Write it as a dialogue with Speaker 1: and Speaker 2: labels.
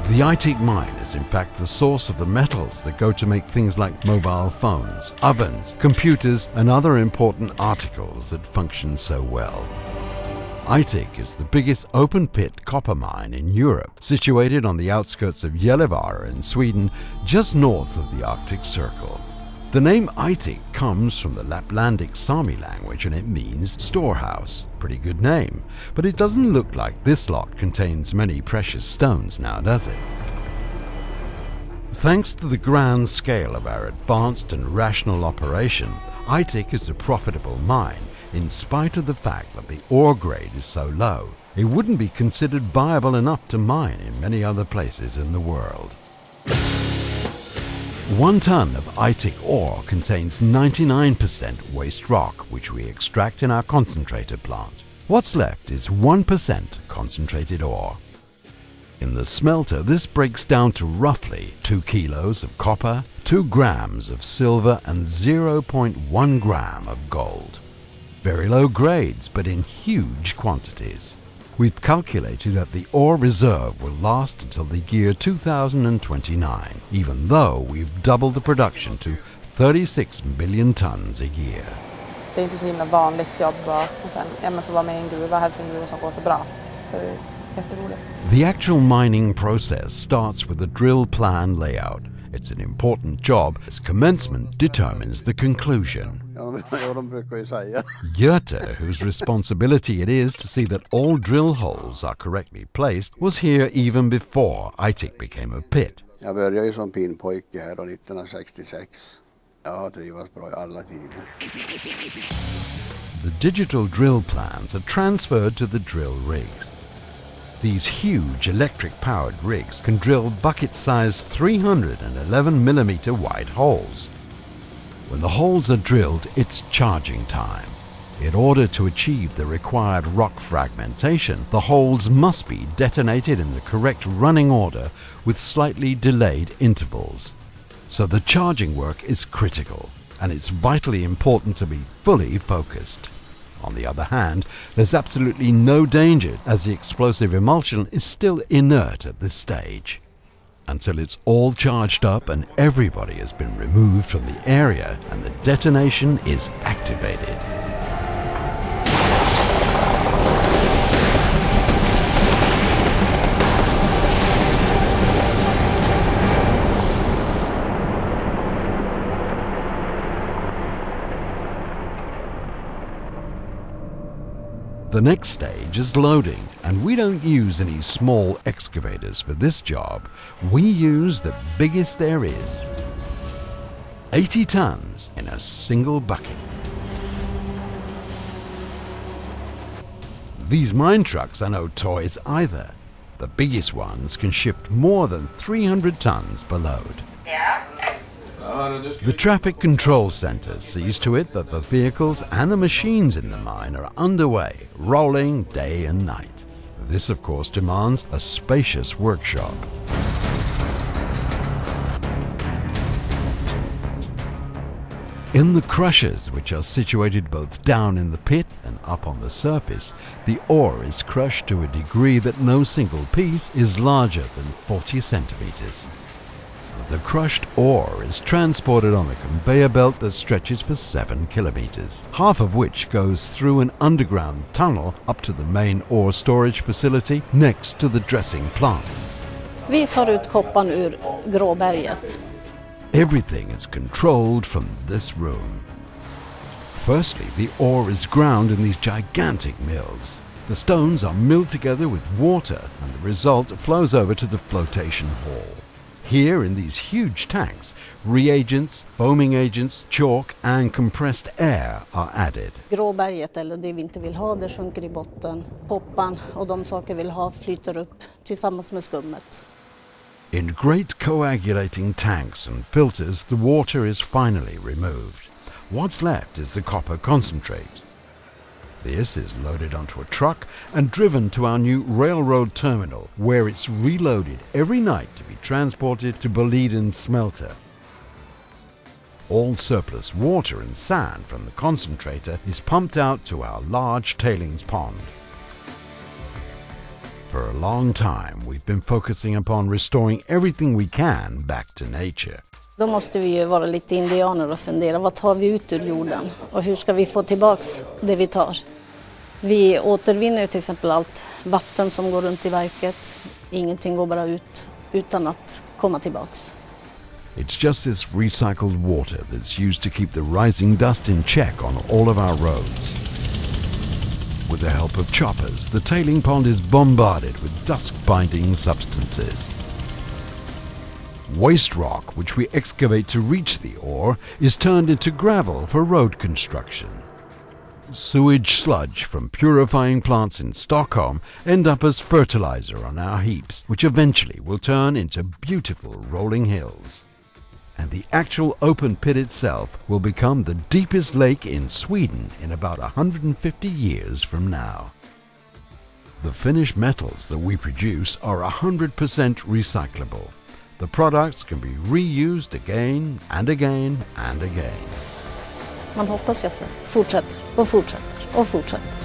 Speaker 1: The Aitik mine is in fact the source of the metals that go to make things like mobile phones, ovens, computers and other important articles that function so well. Aitik is the biggest open-pit copper mine in Europe, situated on the outskirts of Gällivare in Sweden, just north of the Arctic Circle. The name Aitik comes from the Laplandic Sami language and it means storehouse. Pretty good name, but it doesn't look like this lot contains many precious stones now, does it? Thanks to the grand scale of our advanced and rational operation, Aitik is a profitable mine in spite of the fact that the ore grade is so low. It wouldn't be considered viable enough to mine in many other places in the world. 1 ton of Aitik ore contains 99% waste rock, which we extract in our concentrator plant. What's left is 1% concentrated ore. In the smelter, this breaks down to roughly 2 kilos of copper, 2 grams of silver and 0.1 gram of gold. Very low grades, but in huge quantities. We've calculated that the ore reserve will last until the year 2029, even though we've doubled the production to 36 million tons a year.
Speaker 2: Det är inte så himla vanligt jobb och sen få vara med i en gruva, helst en gruva som går så bra. Så det är jätteroligt.
Speaker 1: The actual mining process starts with a drill plan layout. It's an important job as commencement determines the conclusion. Goethe, whose responsibility it is to see that all drill holes are correctly placed, was here even before Aitik became a pit.
Speaker 3: Jag började ju som pinpojke här 1966. Jag har trivats bra i alla tider.
Speaker 1: The digital drill plans are transferred to the drill rigs. These huge electric-powered rigs can drill bucket-sized 311mm wide holes. When the holes are drilled, it's charging time. In order to achieve the required rock fragmentation, the holes must be detonated in the correct running order with slightly delayed intervals. So the charging work is critical, and it's vitally important to be fully focused. On the other hand, there's absolutely no danger as the explosive emulsion is still inert at this stage. Until it's all charged up and everybody has been removed from the area and the detonation is activated. The next stage is loading, and we don't use any small excavators for this job. We use the biggest there is. 80 tons in a single bucket. These mine trucks are no toys either. The biggest ones can shift more than 300 tons per load. The traffic control center sees to it that the vehicles and the machines in the mine are underway, rolling day and night. This, of course, demands a spacious workshop. In the crushers, which are situated both down in the pit and up on the surface, the ore is crushed to a degree that no single piece is larger than 40 centimeters. The crushed ore is transported on a conveyor belt that stretches for 7 kilometers, half of which goes through an underground tunnel up to the main ore storage facility next to the dressing plant.
Speaker 4: Vi tar ut kopparn ur gråberget.
Speaker 1: Everything is controlled from this room. Firstly, the ore is ground in these gigantic mills. The stones are milled together with water and the result flows over to the flotation hall. Here in these huge tanks, reagents, foaming agents, chalk and compressed air are added.
Speaker 4: Gråberget, eller det vi inte vill ha, det sjunker i botten. Poppan och de saker vi vill ha flyter upp tillsammans med skummet.
Speaker 1: In great coagulating tanks and filters, the water is finally removed. What's left is the copper concentrate. This is loaded onto a truck and driven to our new railroad terminal, where it's reloaded every night to be transported to Boliden smelter. All surplus water and sand from the concentrator is pumped out to our large tailings pond. For a long time we've been focusing upon restoring everything we can back to nature.
Speaker 4: Då måste vi ju vara lite indianer och fundera, vad tar vi ut ur jorden och hur ska vi få tillbaks det vi tar? Vi återvinner till exempel allt vatten som går runt i verket. Ingenting går bara ut utan att komma tillbaks.
Speaker 1: It's just this recycled water that's used to keep the rising dust in check on all of our roads. With the help of choppers, the tailing pond is bombarded with dust-binding substances. Waste rock, which we excavate to reach the ore, is turned into gravel for road construction. Sewage sludge from purifying plants in Stockholm end up as fertilizer on our heaps, which eventually will turn into beautiful rolling hills. And the actual open pit itself will become the deepest lake in Sweden in about 150 years from now. The finished metals that we produce are 100% recyclable. The products can be reused again and again and again.
Speaker 4: Man hoppas ju att det fortsätter och fortsätter och fortsätter.